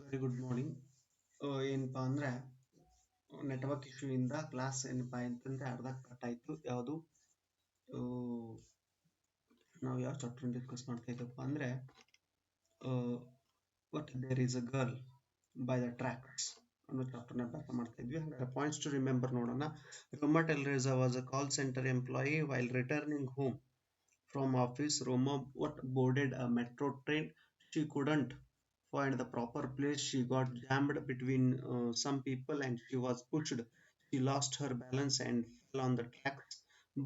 Very good morning. ಏನಪ್ಪಾ ಅಂದ್ರೆ network issue ಇಂದ ಕ್ಲಾಸ್ ಏನಪ್ಪಾ ಅಂತಂದ್ರೆ ಅರ್ಧ ಕಟ್ ಆಯ್ತು. ಯಾವುದು ನಾವು ಯಾವ ಚಾಪ್ಟರ್ ಡಿಸ್ಕಸ್ ಮಾಡ್ತಾ ಇದ್ದಪ್ಪ ಅಂದ್ರೆ but there is a girl by the tracks ಅನ್ನೋ ಚಾಪ್ಟರ್ನ ಅಭ್ಯಾಸ ಮಾಡ್ತಾ ಇದ್ವಿ. ಹಾಗಾದ್ರೆ ಪಾಯಿಂಟ್ಸ್ ಟು ರಿಮೆಂಬರ್ ನೋಡೋಣ. Roma Telreza was a call center employee. While returning home from office, Roma what boarded a metro train. She couldn't find the proper place. She got jammed between some people and she was pushed. She lost her balance and fell on the tracks.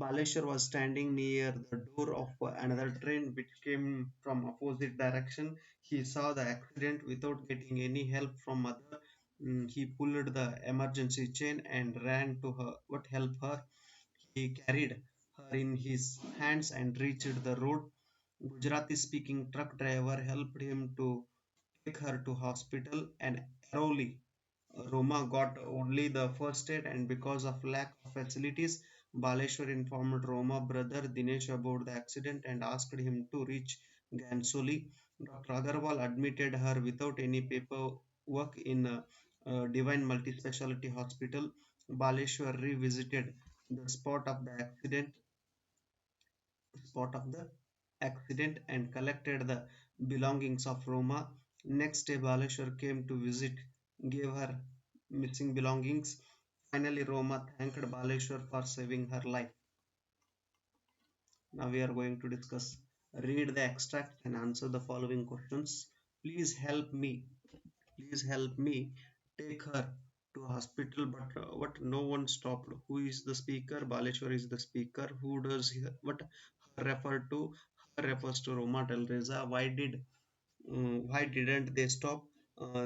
Baleshwar was standing near the door of another train which came from opposite direction. He saw the accident without getting any help from other. He pulled the emergency chain and ran to her. What help her? He carried her in his hands and reached the road. Gujarati speaking truck driver helped him to take her to hospital and early Roma got only the first aid and because of lack of facilities, Baleshwar informed Roma brother Dinesh about the accident and asked him to reach Gansoli. Dr. Agarwal admitted her without any paperwork in Divine Multi-Speciality Hospital. Baleshwar revisited the spot of the accident and collected the belongings of Roma. Next day, Baleshwar came to visit, gave her missing belongings. Finally, Roma thanked Baleshwar for saving her life. Now we are going to discuss. Read the extract and answer the following questions. Please help me. Please help me take her to hospital, but what no one stopped. Who is the speaker? Baleshwar is the speaker. Who does what her refer to? Her refers to Roma Telreza. Why didn't they stop?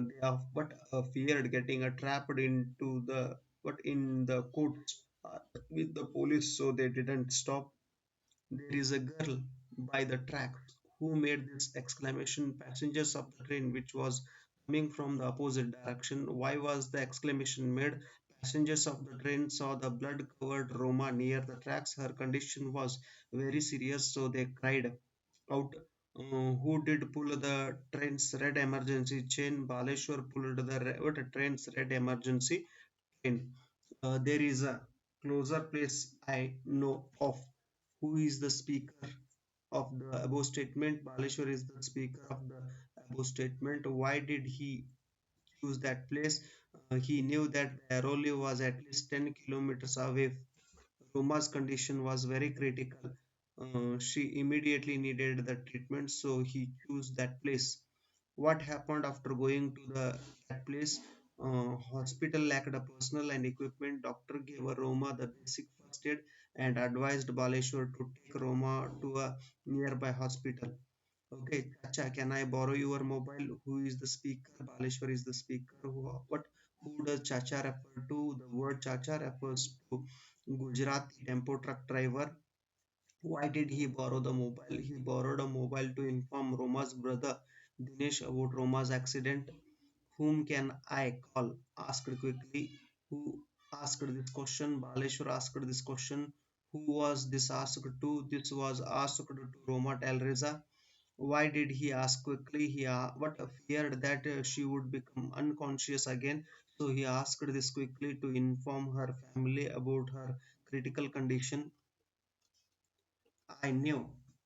They have but feared getting trapped into the what in the courts with the police, so they didn't stop. There is a girl by the tracks. Who made this exclamation? Passengers of the train which was coming from the opposite direction. Why was the exclamation made? Passengers of the train saw the blood covered Roma near the tracks. Her condition was very serious, so they cried out. Who did pull the train's red emergency chain? Baleshwar pulled the train's red emergency chain. There is a closer place I know of. Who is the speaker of the above statement? Baleshwar is the speaker of the above statement. Why did he choose that place? He knew that Airoli was at least 10 kilometers away. Roma's condition was very critical. She immediately needed the treatment, so he chose that place. What happened after going to that place? Hospital lacked the personnel and equipment. Doctor gave a Roma the basic first aid and advised Baleshwar to take Roma to a nearby hospital. Okay, Chacha, can I borrow your mobile? Who is the speaker? Baleshwar is the speaker. Who does Chacha refer to? The word Chacha refers to Gujarati tempo truck driver. Why did he borrow the mobile? He borrowed a mobile to inform Roma's brother Dinesh about Roma's accident. Whom can I call? Asked quickly. Who asked this question? Baleshwar asked this question. Who was this asked to? This was asked to Roma Telreza. Why did he ask quickly? He what feared that she would become unconscious again. So he asked this quickly to inform her family about her critical condition. I knew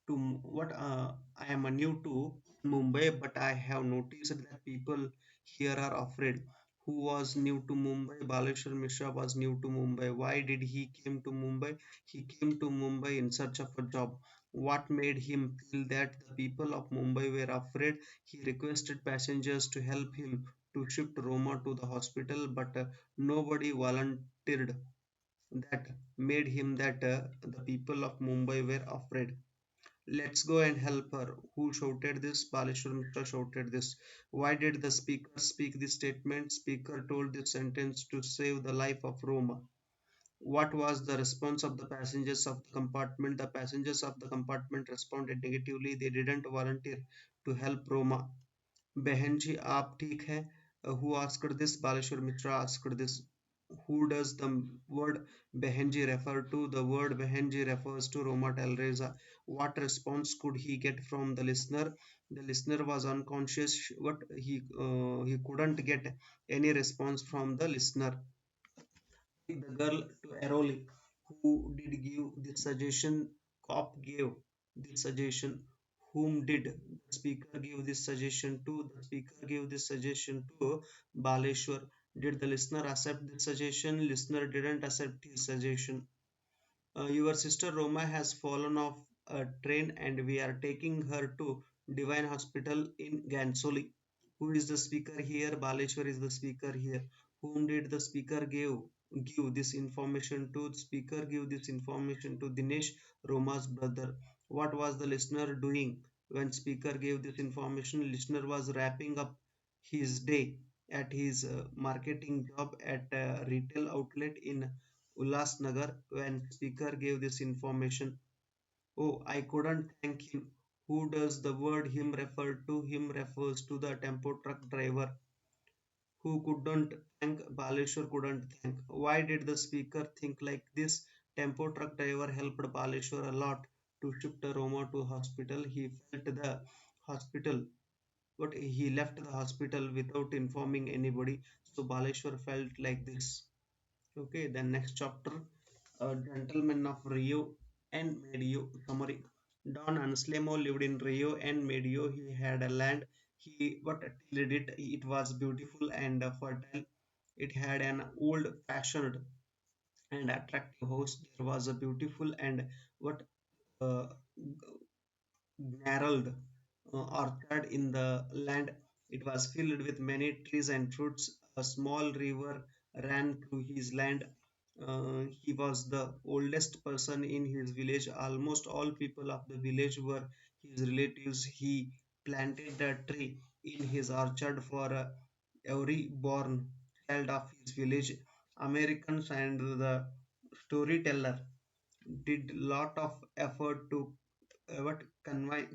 to what I am new to Mumbai, but I have noticed that people here are afraid. Who was new to Mumbai? Baleshwar Mishra was new to Mumbai. Why did he came to Mumbai? He came to Mumbai in search of a job. What made him feel that the people of Mumbai were afraid? He requested passengers to help him to shift Roma to the hospital, but nobody volunteered. That made him that the people of Mumbai were afraid. Let's go and help her. Who shouted this? Baleshwar Mishra shouted this. Why did the speaker speak this statement? Speaker told this sentence to save the life of Roma. What was the response of the passengers of the compartment? The passengers of the compartment responded negatively. They didn't volunteer to help Roma. बहन जी आप ठीक हैं? Who asked this? Baleshwar Mishra asked this. Who does the word Behenji refer to? The word Behenji refers to Roma Telreza. What response could he get from the listener? The listener was unconscious, but he couldn't get any response from the listener. The girl to Eroli, who did give this suggestion? Cop gave this suggestion. Whom did the speaker give this suggestion to? The speaker gave this suggestion to Baleshwar. Did the listener accept this suggestion? Listener didn't accept his suggestion. Your sister Roma has fallen off a train and we are taking her to Divine Hospital in Gansoli. Who is the speaker here? Baleshwar is the speaker here. Whom did the speaker give this information to? The speaker give this information to Dinesh, Roma's brother. What was the listener doing when speaker gave this information? Listener was wrapping up his day at his marketing job at a retail outlet in Ulhasnagar when speaker gave this information. Oh, I couldn't thank him. Who does the word him refer to? Him refers to the tempo truck driver who couldn't thank Baleshwar couldn't thank. Why did the speaker think like this? Tempo truck driver helped Baleshwar a lot to shift Roma to hospital. He felt the hospital, but he left the hospital without informing anybody. So Baleshwar felt like this. Okay, then next chapter, Gentlemen of Rio and Medio. Summary. Don Anselmo lived in Rio and Medio. He had a land. He but tilled it. It was beautiful and fertile. It had an old-fashioned and attractive house. There was a beautiful and what uh, gnarled orchard in the land. It was filled with many trees and fruits. A small river ran through his land. He was the oldest person in his village. Almost all people of the village were his relatives. He planted a tree in his orchard for every born child of his village. Americans and the storyteller did lot of effort to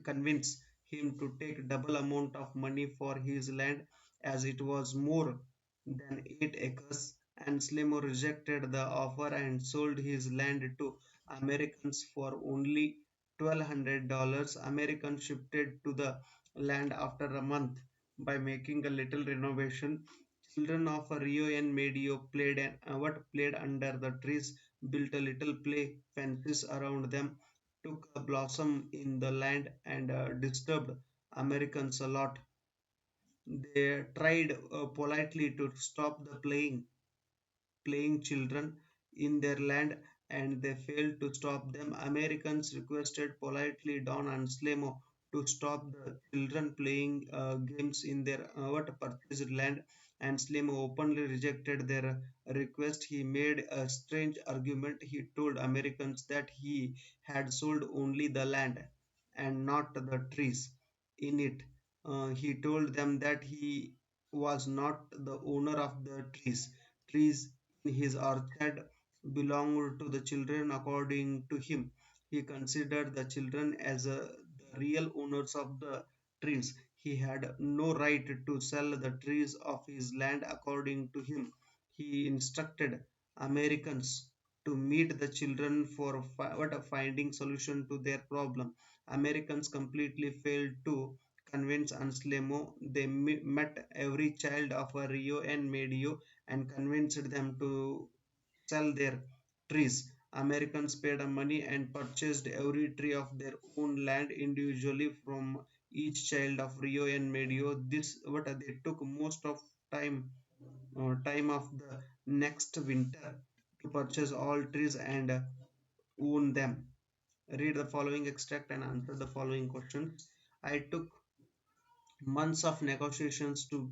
convince him to take double amount of money for his land as it was more than 8 acres. And Slimmo rejected the offer and sold his land to Americans for only $1,200. Americans shifted to the land after a month by making a little renovation. Children of Rio and Medio played under the trees, built a little play fences around them, took a blossom in the land, and disturbed Americans a lot. They tried politely to stop the playing children in their land and they failed to stop them. Americans requested politely Don and Slemo to stop the children playing games in their purchased land, and Slemo openly rejected their request. He made a strange argument. He told Americans that he had sold only the land and not the trees in it. He told them that he was not the owner of the trees. Trees in his orchard belonged to the children according to him. He considered the children as the real owners of the trees. He had no right to sell the trees of his land according to him. He instructed Americans to meet the children for finding solution to their problem. Americans completely failed to convince Anselmo. They met every child of Rio and Medio and convinced them to sell their trees. Americans paid money and purchased every tree of their own land individually from each child of Rio and Medio. This what they took most of time of the next winter to purchase all trees and own them. Read the following extract and answer the following questions. I took months of negotiations to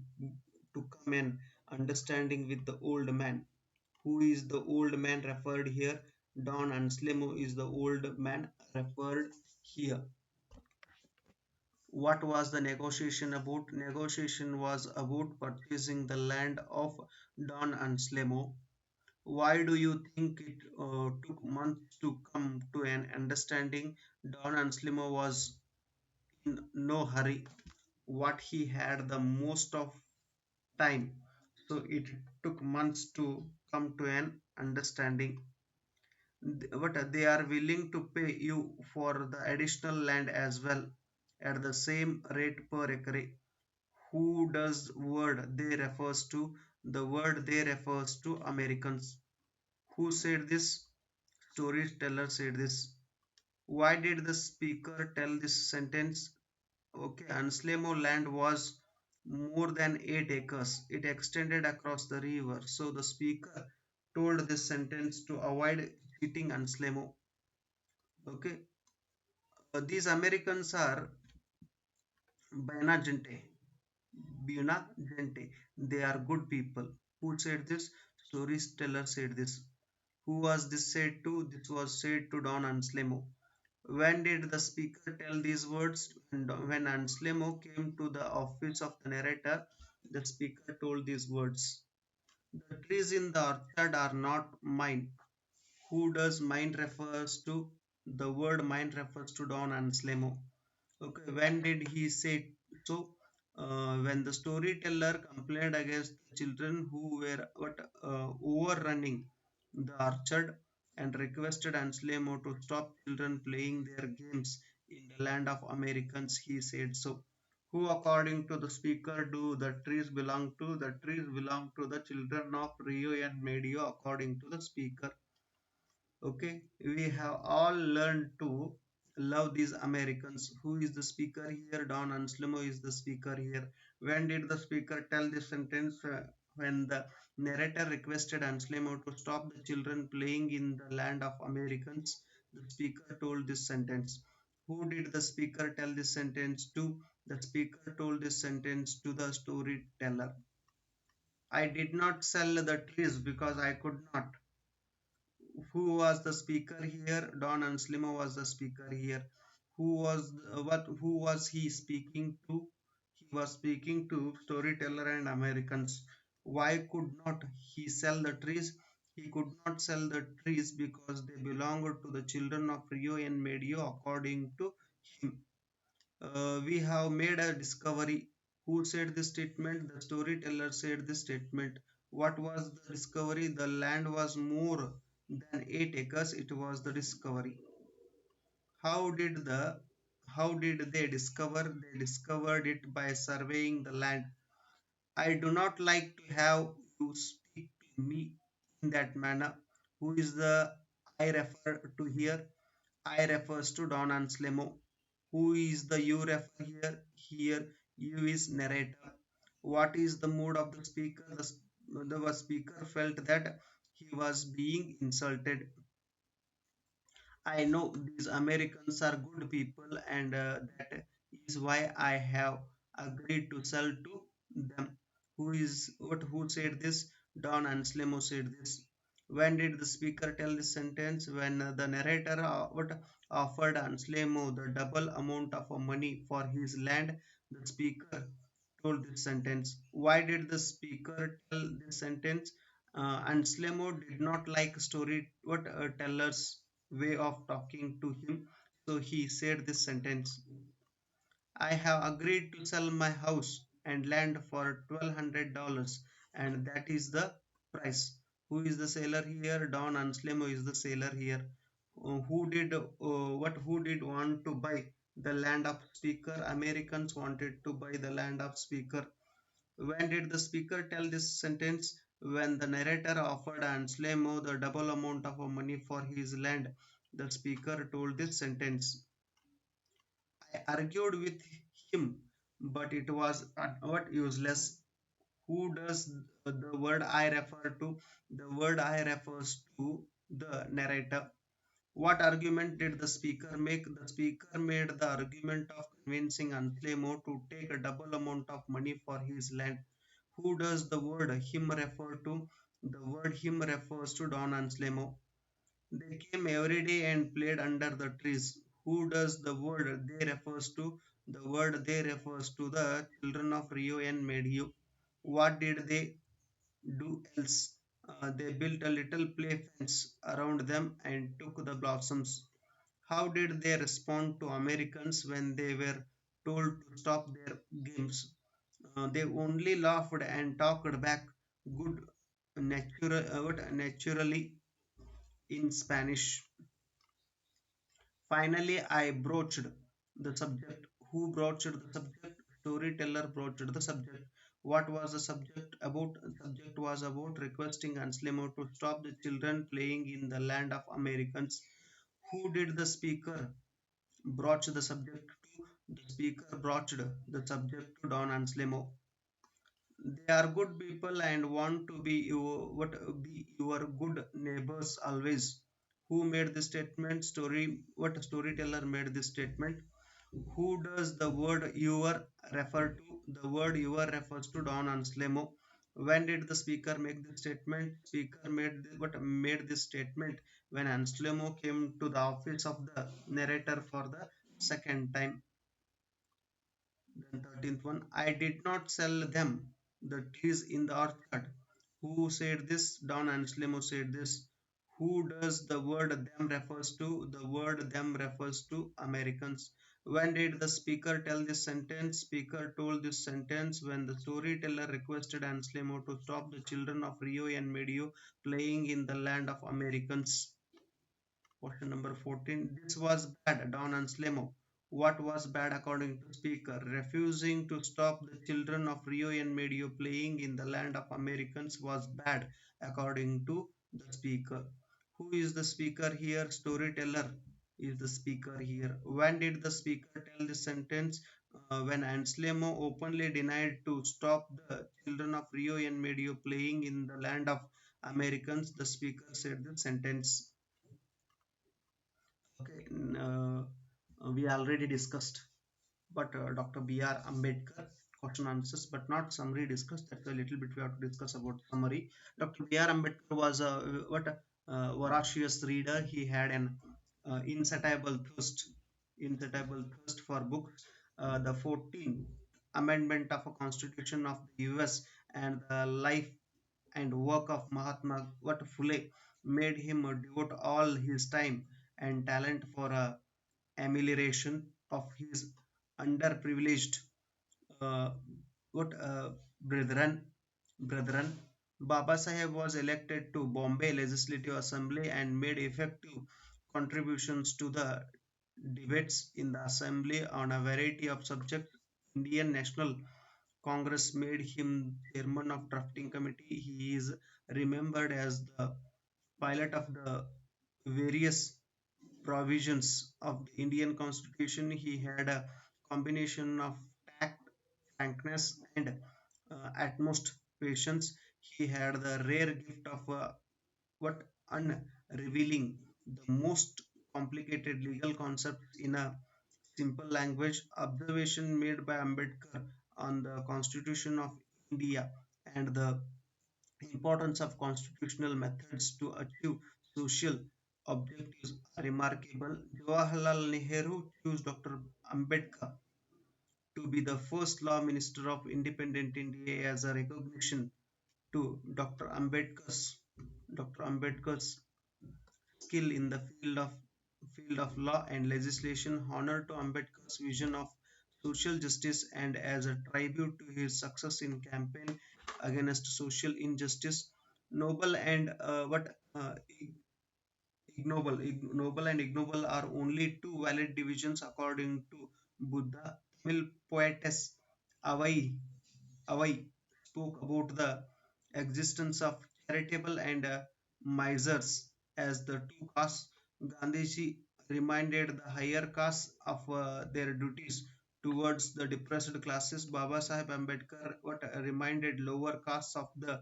come an understanding with the old man. Who is the old man referred here? Don Anselmo is the old man referred here. What was the negotiation about? Negotiation was about purchasing the land of Don Anselmo. Why do you think it took months to come to an understanding? Don Anselmo was in no hurry. What he had the most of time, so it took months to come to an understanding. But they are willing to pay you for the additional land as well at the same rate per acre. Who does word they refers to? The word they refers to Americans. Who said this? Storyteller said this. Why did the speaker tell this sentence? Okay, Anslemo land was more than 8 acres. It extended across the river. So the speaker told this sentence to avoid cheating Anslemo. Okay, these Americans are Buena Gente. Buena Gente. They are good people. Who said this? Storyteller said this. Who was this said to? This was said to Don Anslemo. When did the speaker tell these words? And when Anslemo came to the office of the narrator, the speaker told these words. The trees in the orchard are not mine. Who does mine refers to? The word mine refers to Don Anslemo. Okay, when did he say so? When the storyteller complained against the children who were overrunning the orchard and requested Anselmo to stop children playing their games in the land of Americans, he said so. Who, according to the speaker, do the trees belong to? The trees belong to the children of Rio and Medio, according to the speaker. Okay, we have all learned to love these Americans. Who is the speaker here? Don Anselmo is the speaker here. When did the speaker tell this sentence? When the narrator requested Anselmo to stop the children playing in the land of Americans, the speaker told this sentence. Who did the speaker tell this sentence to? The speaker told this sentence to the storyteller. I did not sell the trees because I could not. Who was the speaker here? Don Anslimo was the speaker here. Who was he speaking to? He was speaking to storyteller and Americans. Why could not he sell the trees? He could not sell the trees because they belonged to the children of Rio and Medio according to him. We have made a discovery. Who said this statement? The storyteller said this statement. What was the discovery? The land was more than 8 acres. It was the discovery. How did the how did they discover? They discovered it by surveying the land. I do not like to have you speak to me in that manner. Who is the I refer to here? I refers to Don Anslemo. Who is the you refer here? Here, you is narrator. What is the mood of the speaker? The speaker felt that he was being insulted. I know these Americans are good people, and that is why I have agreed to sell to them. Who said this? Don Anslemo said this. When did the speaker tell this sentence? When the narrator what offered Anslemo the double amount of money for his land, the speaker told this sentence. Why did the speaker tell this sentence? And Slemo did not like story what teller's way of talking to him, so he said this sentence. I have agreed to sell my house and land for $1,200, and that is the price. Who is the seller here? Don Anslemo is the seller here. Who did want to buy the land of speaker? Americans wanted to buy the land of speaker. When did the speaker tell this sentence? When the narrator offered Anslemo the double amount of money for his land, the speaker told this sentence. I argued with him, but it was not useless. Who does the word I refer to? The word I refers to the narrator. What argument did the speaker make? The speaker made the argument of convincing Anslemo to take a double amount of money for his land. Who does the word him refer to? The word him refers to Don Anslemo. They came every day and played under the trees. Who does the word they refers to? The word they refers to the children of Rio and Medio. What did they do else? They built a little play fence around them and took the blossoms. How did they respond to Americans when they were told to stop their games? They only laughed and talked back. Good. naturally in Spanish. Finally, I broached the subject. Who broached the subject? Storyteller broached the subject. What was the subject about? The subject was about requesting Anselmo to stop the children playing in the land of Americans. Who did the speaker broach the subject to? The speaker broached the subject to Don Anselmo. They are good people and want to be your good neighbors always. Who made this statement? What storyteller made this statement? Who does the word your refer to? The word your refers to Don Anselmo. When did the speaker make this statement? Speaker made this statement when Anselmo came to the office of the narrator for the second time. Then 13th one, I did not sell them the trees in the orchard. Who said this? Don Anselmo said this. Who does the word them refers to? The word them refers to Americans. When did the speaker tell this sentence? Speaker told this sentence when the storyteller requested Anselmo to stop the children of Rio and Medio playing in the land of Americans. Question number 14. This was bad, Don and Slemo. What was bad according to speaker? Refusing to stop the children of Rio and Medio playing in the land of Americans was bad according to the speaker. Who is the speaker here? Storyteller is the speaker here. When did the speaker tell this sentence? When Anselmo openly denied to stop the children of Rio and Medio playing in the land of Americans, the speaker said the sentence. Okay, we already discussed, but Dr. B.R. Ambedkar question answers, but not summary discussed. That's a little bit we have to discuss about summary. Dr. B.R. Ambedkar was a voracious reader. He had an insatiable thirst for books. The 14th Amendment of a Constitution of the U.S. and the life and work of Mahatma Phule made him devote all his time and talent for amelioration of his underprivileged uh, what brethren. Brethren, Baba Saheb was elected to Bombay Legislative Assembly and made effective contributions to the debates in the assembly on a variety of subjects. Indian National Congress made him chairman of drafting committee. He is remembered as the pilot of the various provisions of the Indian Constitution. He had a combination of tact, frankness, and utmost patience. He had the rare gift of what unrevealing the most complicated legal concepts in a simple language. Observation made by Ambedkar on the Constitution of India and the importance of constitutional methods to achieve social objectives are remarkable. Jawaharlal Nehru chose Dr. Ambedkar to be the first law minister of independent India as a recognition to Dr. Ambedkar's skill in the field of law and legislation, honor to Ambedkar's vision of social justice, and as a tribute to his success in campaign against social injustice. Noble and noble and ignoble are only two valid divisions according to Buddha. Tamil poetess Avai Avai spoke about the existence of charitable and misers as the two castes. Gandhiji reminded the higher castes of their duties towards the depressed classes. Baba Sahib Ambedkar reminded lower castes of their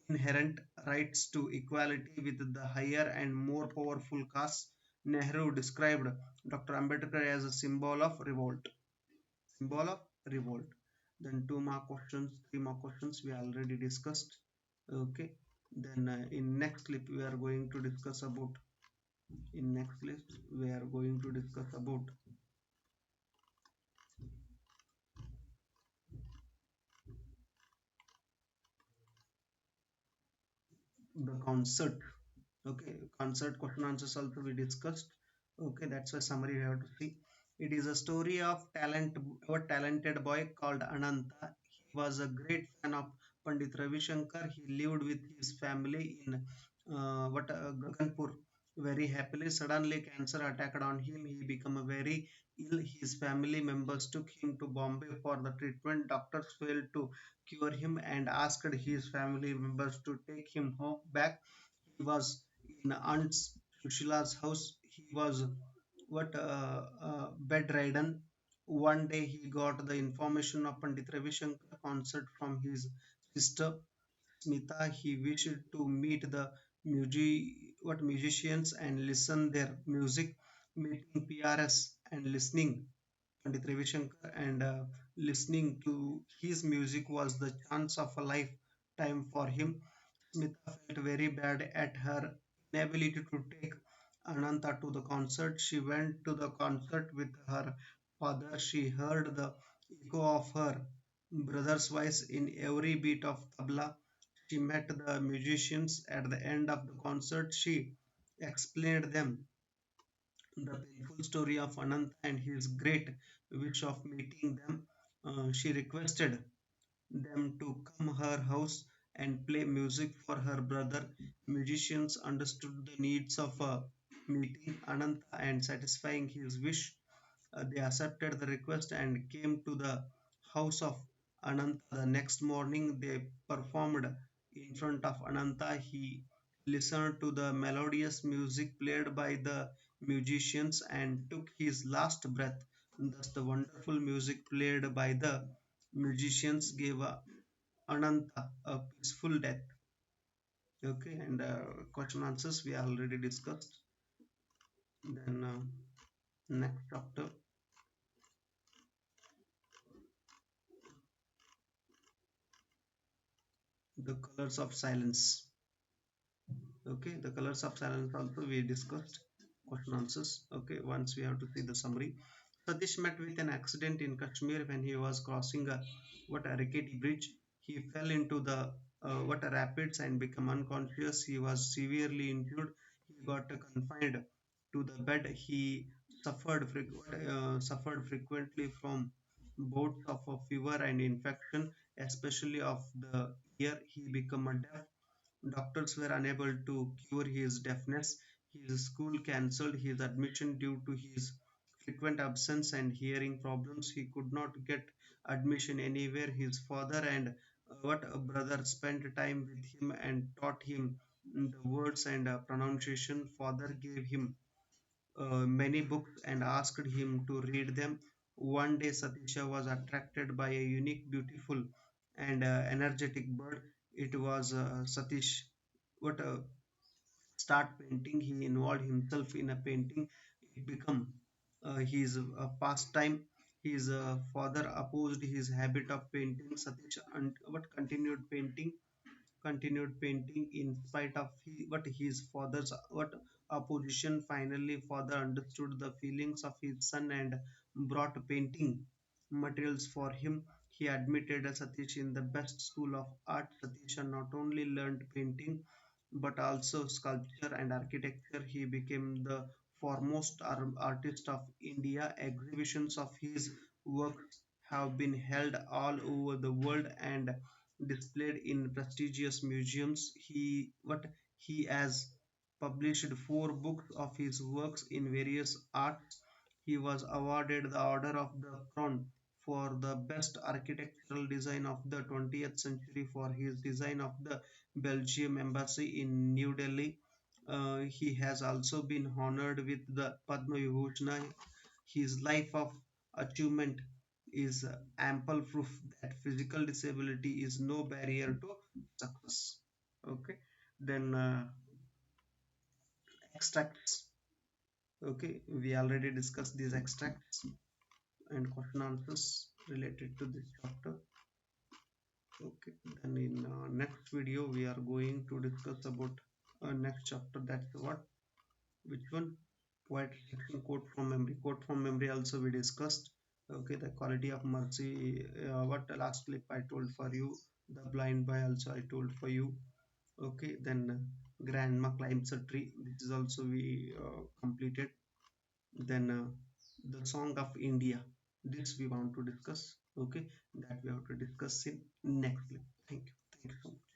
inherent rights to equality with the higher and more powerful castes. Nehru described Dr. Ambedkar as a symbol of revolt. Symbol of revolt. Then two more questions, three more questions we already discussed. Okay. Then in next clip we are going to discuss about in next clip we are going to discuss about the concert. Okay, concert question answers also we discussed. Okay, that's a summary we have to see. It is a story of a talented boy called Ananta. He was a great fan of Pandit Ravi Shankar, he lived with his family in Gaganpur very happily. Suddenly cancer attacked on him. He became very ill. His family members took him to Bombay for the treatment. Doctors failed to cure him and asked his family members to take him home back. He was in Aunt Sushila's house. He was bedridden. One day he got the information of Pandit Ravi Shankar concert from his sister Smita. He wished to meet the musicians and listen their music. Meeting PRS and listening Pandit Ravi Shankar and listening to his music was the chance of a lifetime for him. Smita felt very bad at her inability to take Ananta to the concert. She went to the concert with her father. She heard the echo of her brother's voice in every beat of tabla. She met the musicians at the end of the concert. She explained them the painful story of Ananta and his great wish of meeting them. She requested them to come her house and play music for her brother. Musicians understood the needs of meeting Ananta and satisfying his wish. They accepted the request and came to the house of Ananta. The next morning, they performed in front of Ananta. He listened to the melodious music played by the musicians and took his last breath. Thus, the wonderful music played by the musicians gave Ananta a peaceful death. Okay, and question answers we already discussed. Then next chapter, the colors of silence. Okay, the colors of silence also we discussed. Question answers. Okay, once we have to see the summary. Satish met with an accident in Kashmir when he was crossing a rickety bridge. He fell into the rapids and became unconscious. He was severely injured. He got confined to the bed. He suffered frequently from bouts of a fever and infection, especially of the ear. He became a deaf. Doctors were unable to cure his deafness. His school cancelled his admission due to his frequent absence and hearing problems. He could not get admission anywhere. His father and what a brother spent time with him and taught him the words and pronunciation. Father gave him many books and asked him to read them. One day, Satisha was attracted by a unique, beautiful, and energetic bird. It was Satish. What start painting? He involved himself in a painting. It became his pastime. His father opposed his habit of painting. Satish what continued painting in spite of what his father's what opposition. Finally, father understood the feelings of his son and brought painting materials for him. He admitted Satish in the best school of art. Satish not only learned painting but also sculpture and architecture. He became the foremost artist of India. Exhibitions of his works have been held all over the world and displayed in prestigious museums. He has published four books of his works in various arts. He was awarded the Order of the Crown for the best architectural design of the 20th century for his design of the Belgium embassy in New Delhi. He has also been honored with the Padma Vibhushan. His life of achievement is ample proof that physical disability is no barrier to success. Okay, then extracts. Okay, we already discussed these extracts and question answers related to this chapter. Okay, then in next video we are going to discuss about next chapter. That's what which one? Poetry section, quote from memory. Quote from memory also we discussed. Okay, the quality of mercy. What the last clip I told for you. The blind boy also I told for you. Okay, then grandma climbs a tree. This is also we completed. Then the song of India. This we want to discuss. Okay, that we have to discuss in next clip. Thank you. you.